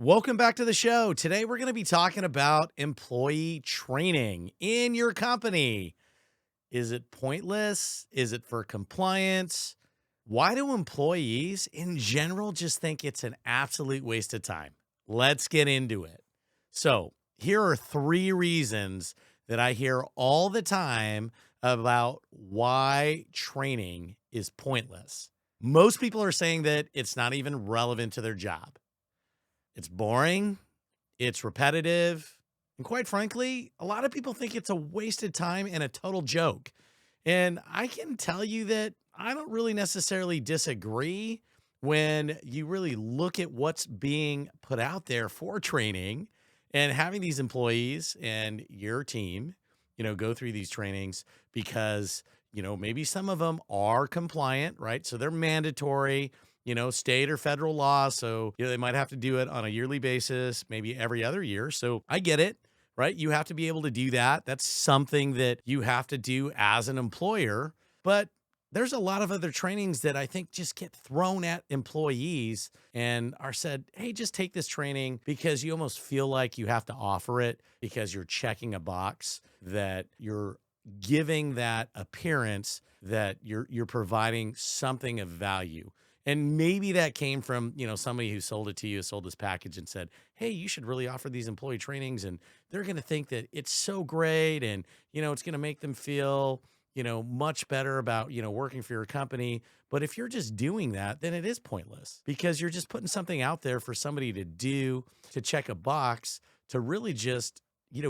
Welcome back to the show. Today, we're going to be talking about employee training in your company. Is it pointless? Is it for compliance? Why do employees in general just think it's an absolute waste of time? Let's get into it. So, here are three reasons that I hear all the time about why training is pointless. Most people are saying that it's not even relevant to their job. It's boring, it's repetitive, and quite frankly, a lot of people think it's a wasted time and a total joke. And I can tell you that I don't really necessarily disagree when you really look at what's being put out there for training and having these employees and your team, go through these trainings because, maybe some of them are compliant, right? So they're mandatory, state or federal law. So, they might have to do it on a yearly basis, maybe every other year. So I get it, right? You have to be able to do that. That's something that you have to do as an employer. But there's a lot of other trainings that I think just get thrown at employees and are said, hey, just take this training because you almost feel like you have to offer it because you're checking a box that you're giving that appearance that you're providing something of value. And maybe that came from, somebody who sold it to you, sold this package and said, hey, you should really offer these employee trainings. And they're going to think that it's so great. And, it's going to make them feel, much better about, working for your company. But if you're just doing that, then it is pointless because you're just putting something out there for somebody to do, to check a box, to really just,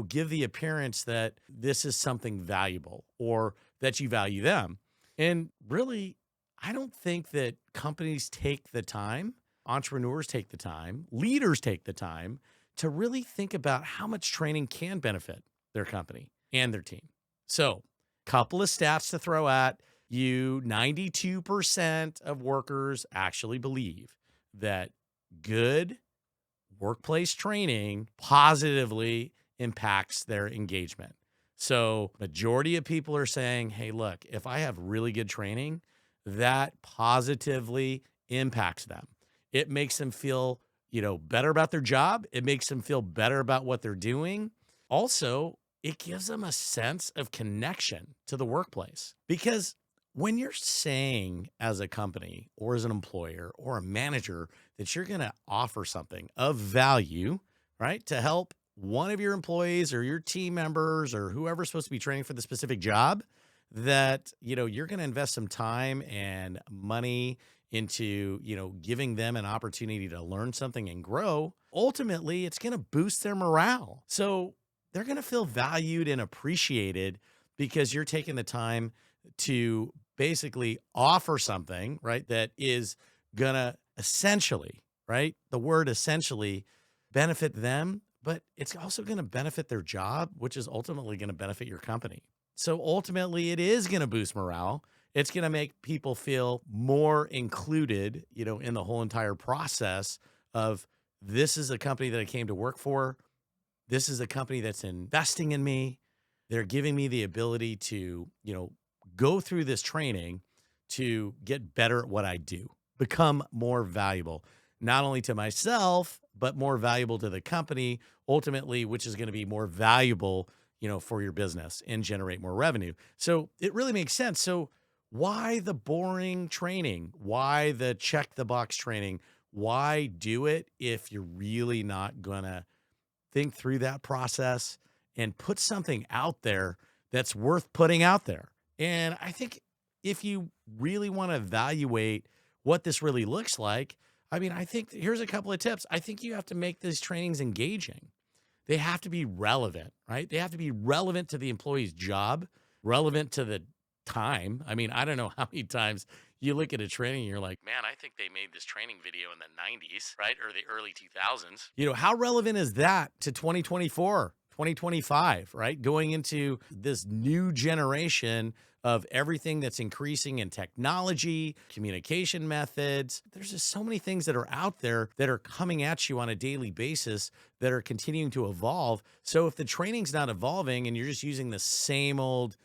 give the appearance that this is something valuable or that you value them. And really, I don't think that companies take the time, entrepreneurs take the time, leaders take the time to really think about how much training can benefit their company and their team. So, couple of stats to throw at you. 92% of workers actually believe that good workplace training positively impacts their engagement. So, majority of people are saying, hey, look, if I have really good training, that positively impacts them. It makes them feel, better about their job. It makes them feel better about what they're doing. Also, it gives them a sense of connection to the workplace. Because when you're saying as a company or as an employer or a manager that you're going to offer something of value, right, to help one of your employees or your team members or whoever's supposed to be training for the specific job, that, you're going to invest some time and money into, giving them an opportunity to learn something and grow, ultimately it's going to boost their morale. So they're going to feel valued and appreciated because you're taking the time to basically offer something, right, that is going to essentially, right, the word essentially benefit them, but it's also going to benefit their job, which is ultimately going to benefit your company. So ultimately, it is going to boost morale. It's going to make people feel more included, in the whole entire process of this is a company that I came to work for. This is a company that's investing in me. They're giving me the ability to, go through this training to get better at what I do, become more valuable, not only to myself, but more valuable to the company, ultimately, which is going to be more valuable, for your business and generate more revenue. So it really makes sense. So why the boring training? Why the check the box training? Why do it if you're really not going to think through that process and put something out there that's worth putting out there? And I think if you really want to evaluate what this really looks like, I think here's a couple of tips. I think you have to make these trainings engaging. They have to be relevant, right? They have to be relevant to the employee's job, relevant to the time. I don't know how many times you look at a training and you're like, man, I think they made this training video in the 90s, right? Or the early 2000s. How relevant is that to 2024, 2025, right? Going into this new generation of everything that's increasing in technology, communication methods. There's just so many things that are out there that are coming at you on a daily basis that are continuing to evolve. So if the training's not evolving and you're just using the same old,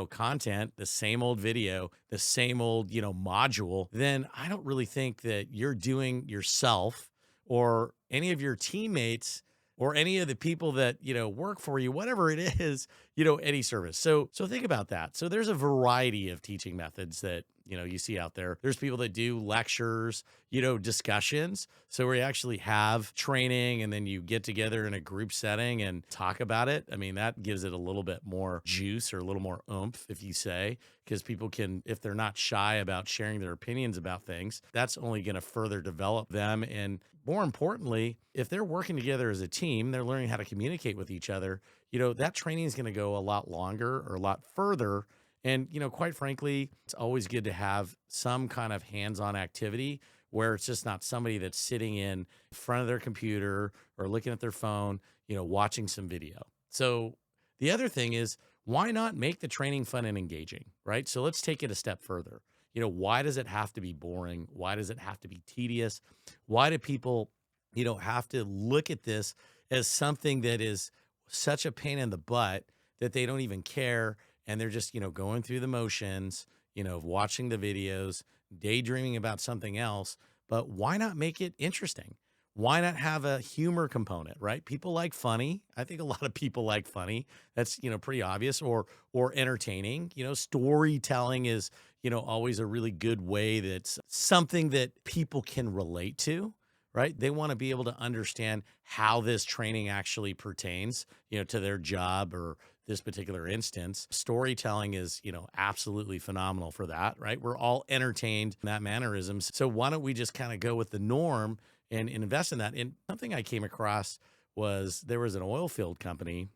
content, the same old video, the same old, module, then I don't really think that you're doing yourself or any of your teammates or any of the people that, work for you, whatever it is, any service. So think about that. So there's a variety of teaching methods that, you see out there. There's people that do lectures, discussions. So where you actually have training and then you get together in a group setting and talk about it. I mean, that gives it a little bit more juice or a little more oomph, if you say, because people can, if they're not shy about sharing their opinions about things, that's only going to further develop them. And more importantly, if they're working together as a team, they're learning how to communicate with each other, that training is going to go a lot longer or a lot further. And, quite frankly, it's always good to have some kind of hands-on activity where it's just not somebody that's sitting in front of their computer or looking at their phone, watching some video. So the other thing is, why not make the training fun and engaging, right? So let's take it a step further. Why does it have to be boring? Why does it have to be tedious? Why do people, have to look at this as something that is such a pain in the butt that they don't even care? And they're just, going through the motions, of watching the videos, daydreaming about something else. But why not make it interesting? Why not have a humor component, right? People like funny. I think a lot of people like funny. That's, pretty obvious, or entertaining. Storytelling is, always a really good way. That's something that people can relate to, right? They want to be able to understand how this training actually pertains, to their job or this particular instance. Storytelling is, absolutely phenomenal for that, right? We're all entertained in that mannerisms. So why don't we just kind of go with the norm and invest in that? And something I came across was there was an oil field company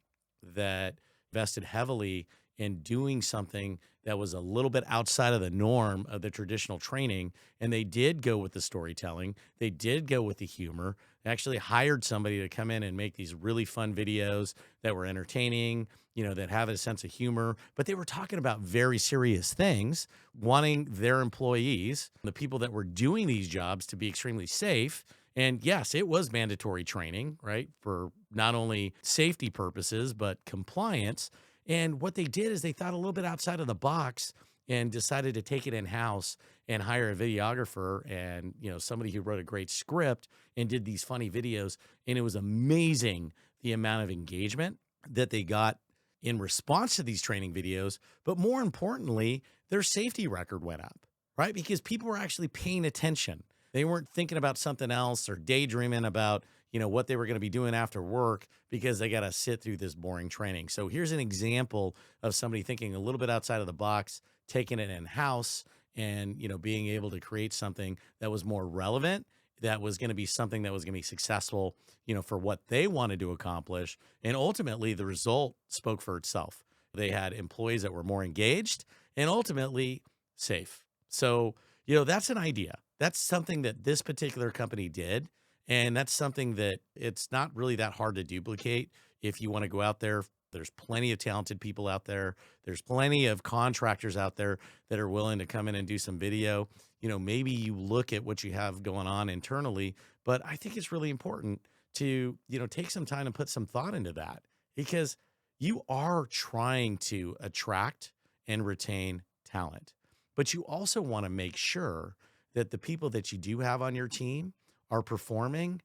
that invested heavily in doing something that was a little bit outside of the norm of the traditional training. And they did go with the storytelling. They did go with the humor. They actually hired somebody to come in and make these really fun videos that were entertaining, that have a sense of humor. But they were talking about very serious things, wanting their employees, the people that were doing these jobs, to be extremely safe. And yes, it was mandatory training, right? For not only safety purposes, but compliance. And what they did is they thought a little bit outside of the box and decided to take it in-house and hire a videographer and, somebody who wrote a great script and did these funny videos. And it was amazing the amount of engagement that they got in response to these training videos. But more importantly, their safety record went up, right? Because people were actually paying attention. They weren't thinking about something else or daydreaming about, what they were going to be doing after work because they got to sit through this boring training. So here's an example of somebody thinking a little bit outside of the box, taking it in-house and, being able to create something that was more relevant, that was going to be something that was going to be successful, for what they wanted to accomplish. And ultimately, the result spoke for itself. They had employees that were more engaged and ultimately safe. So, that's an idea. That's something that this particular company did. And that's something that it's not really that hard to duplicate if you want to go out there. There's plenty of talented people out there. There's plenty of contractors out there that are willing to come in and do some video. Maybe you look at what you have going on internally, but I think it's really important to, take some time and put some thought into that, because you are trying to attract and retain talent, but you also want to make sure that the people that you do have on your team are performing,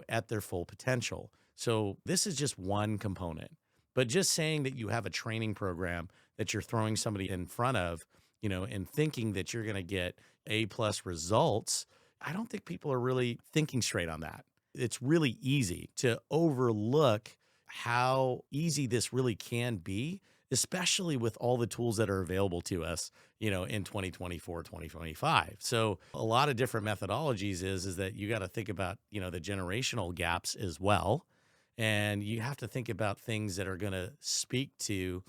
at their full potential. So this is just one component, but just saying that you have a training program that you're throwing somebody in front of, and thinking that you're going to get A+ results, I don't think people are really thinking straight on that. It's really easy to overlook how easy this really can be, especially with all the tools that are available to us, in 2024, 2025. So a lot of different methodologies is that you got to think about, the generational gaps as well. And you have to think about things that are going to speak to,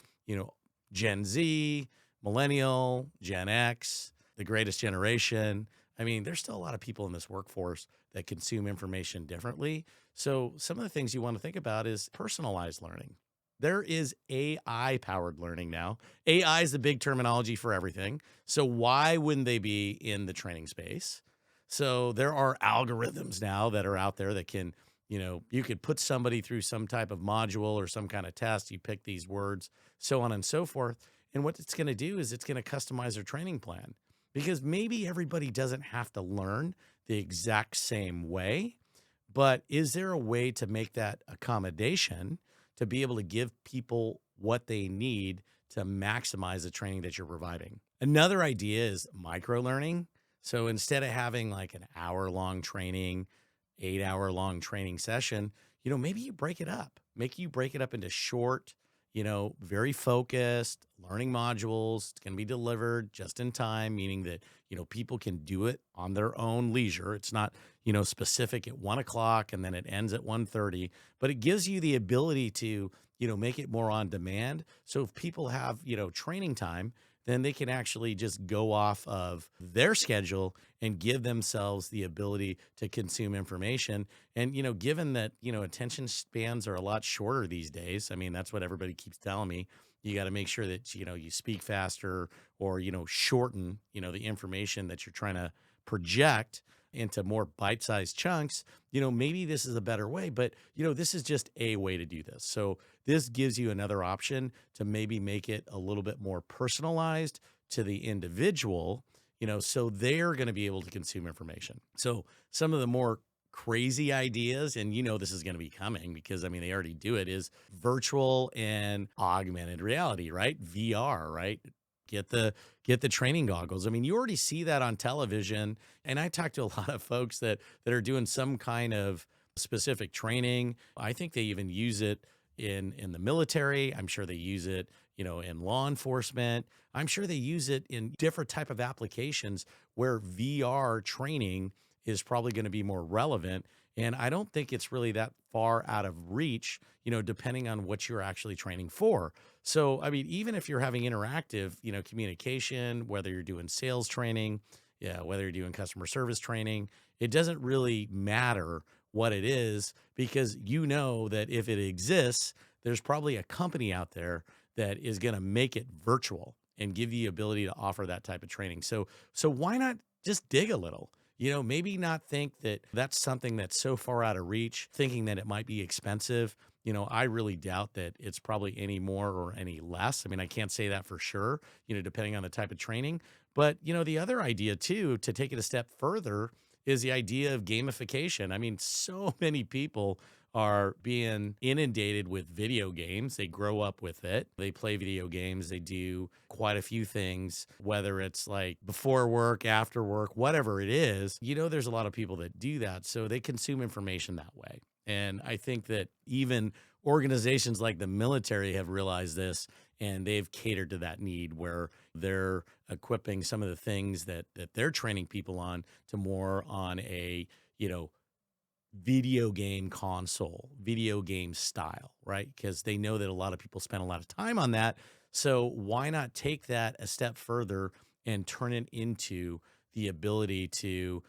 Gen Z, millennial, Gen X, the greatest generation. I mean, there's still a lot of people in this workforce that consume information differently. So some of the things you want to think about is personalized learning. There is AI powered learning now. AI is the big terminology for everything. So why wouldn't they be in the training space? So there are algorithms now that are out there that can, you could put somebody through some type of module or some kind of test. You pick these words, so on and so forth. And what it's going to do is it's going to customize their training plan, because maybe everybody doesn't have to learn the exact same way, But is there a way to make that accommodation to be able to give people what they need to maximize the training that you're providing? Another idea is micro learning. So instead of having like an hour-long training, 8-hour-long training session, maybe you break it up. Make you break it up into short, very focused learning modules. It's going to be delivered just in time, meaning that, people can do it on their own leisure. It's not, specific at 1 o'clock and then it ends at 1:30, but it gives you the ability to, make it more on demand. So if people have, training time, then they can actually just go off of their schedule and give themselves the ability to consume information. And, given that, attention spans are a lot shorter these days, I mean, that's what everybody keeps telling me. You got to make sure that, you speak faster or, shorten, the information that you're trying to project into more bite-sized chunks. Maybe this is a better way, but, this is just a way to do this. So this gives you another option to maybe make it a little bit more personalized to the individual, so they're going to be able to consume information. So some of the more crazy ideas, and this is going to be coming because I mean they already do it, is virtual and augmented reality, right? VR, right? Get the training goggles. I mean, you already see that on television, and I talk to a lot of folks that are doing some kind of specific training. I think they even use it in the military. I'm sure they use it, in law enforcement. I'm sure they use it in different type of applications where VR training is probably going to be more relevant. And I don't think it's really that far out of reach, depending on what you're actually training for. So, I mean, even if you're having interactive, communication, whether you're doing sales training, yeah, whether you're doing customer service training, it doesn't really matter what it is because you know that if it exists, there's probably a company out there that is going to make it virtual and give you the ability to offer that type of training. So why not just dig a little? Maybe not think that that's something that's so far out of reach, thinking that it might be expensive. I really doubt that it's probably any more or any less. I mean, I can't say that for sure, depending on the type of training. But, the other idea too, to take it a step further, is the idea of gamification. I mean, so many people are being inundated with video games. They grow up with it. They play video games. They do quite a few things, whether it's like before work, after work, whatever it is. There's a lot of people that do that. So they consume information that way. And I think that even organizations like the military have realized this and they've catered to that need where they're equipping some of the things that they're training people on to more on a, video game console, video game style, right? Because they know that a lot of people spend a lot of time on that. So why not take that a step further and turn it into the ability to,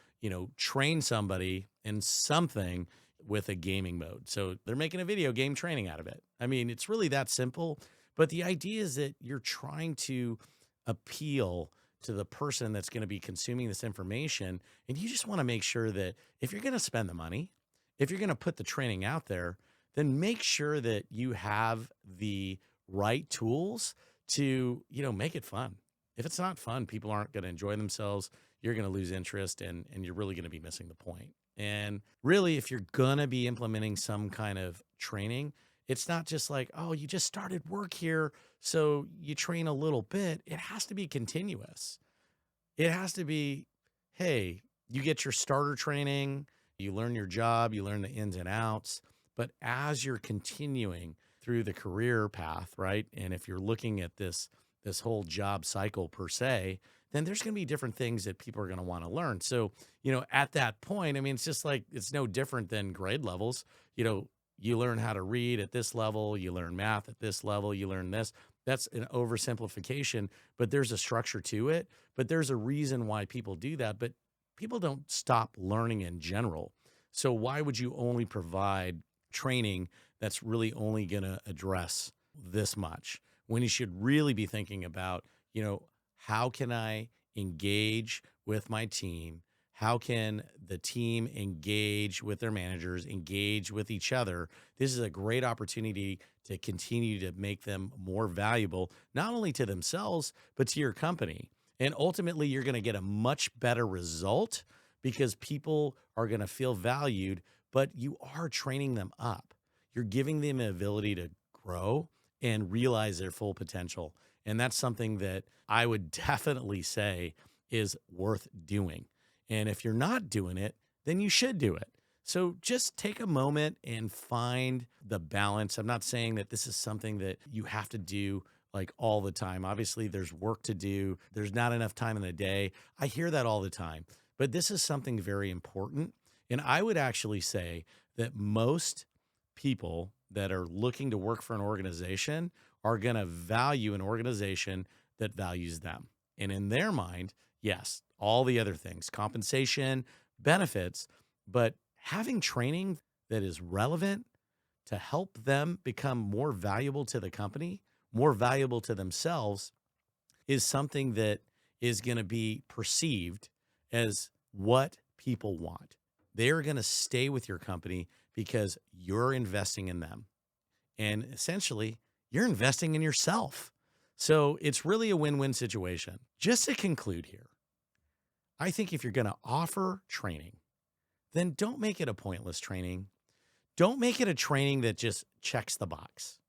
train somebody in something with a gaming mode? So they're making a video game training out of it. I mean, it's really that simple. But the idea is that you're trying to appeal to the person that's going to be consuming this information. And you just want to make sure that if you're going to spend the money, if you're going to put the training out there, then make sure that you have the right tools to, make it fun. If it's not fun, people aren't going to enjoy themselves. You're going to lose interest and you're really going to be missing the point. And really, if you're going to be implementing some kind of training, it's not just like, oh, you just started work here, so you train a little bit. It has to be continuous. It has to be, hey, you get your starter training, you learn your job, you learn the ins and outs. But as you're continuing through the career path, right? And if you're looking at this whole job cycle per se, then there's going to be different things that people are going to want to learn. So, at that point, I mean, it's just like, it's no different than grade levels. You learn how to read at this level, you learn math at this level, you learn this. That's an oversimplification, but there's a structure to it. But there's a reason why people do that. But people don't stop learning in general. So why would you only provide training that's really only going to address this much when you should really be thinking about, how can I engage with my team? How can the team engage with their managers, engage with each other? This is a great opportunity to continue to make them more valuable, not only to themselves, but to your company. And ultimately, you're going to get a much better result because people are going to feel valued but you are training them up. You're giving them the ability to grow and realize their full potential. And that's something that I would definitely say is worth doing. And if you're not doing it, then you should do it. So just take a moment and find the balance. I'm not saying that this is something that you have to do like all the time. Obviously, there's work to do, there's not enough time in the day. I hear that all the time, but this is something very important. And I would actually say that most people that are looking to work for an organization are going to value an organization that values them. And in their mind, yes, all the other things, compensation, benefits, but having training that is relevant to help them become more valuable to the company, more valuable to themselves, is something that is going to be perceived as what people want. They're going to stay with your company because you're investing in them. And essentially, you're investing in yourself. So it's really a win-win situation. Just to conclude here, I think if you're going to offer training, then don't make it a pointless training. Don't make it a training that just checks the box.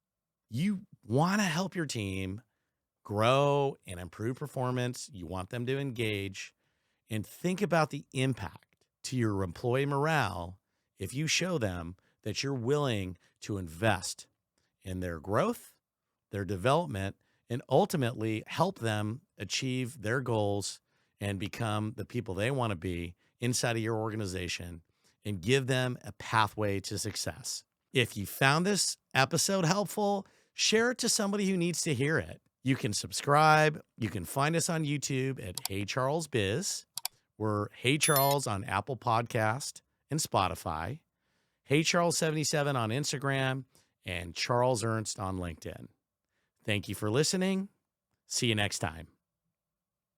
You want to help your team grow and improve performance. You want them to engage, and think about the impact to your employee morale if you show them that you're willing to invest in their growth, their development, and ultimately help them achieve their goals and become the people they want to be inside of your organization, and give them a pathway to success. If you found this episode helpful, share it to somebody who needs to hear it. You can subscribe. You can find us on YouTube at Hey Charles Biz. We're Hey Charles on Apple Podcast and Spotify. Hey Charles 77 on Instagram, and Charles Ernst on LinkedIn. Thank you for listening. See you next time.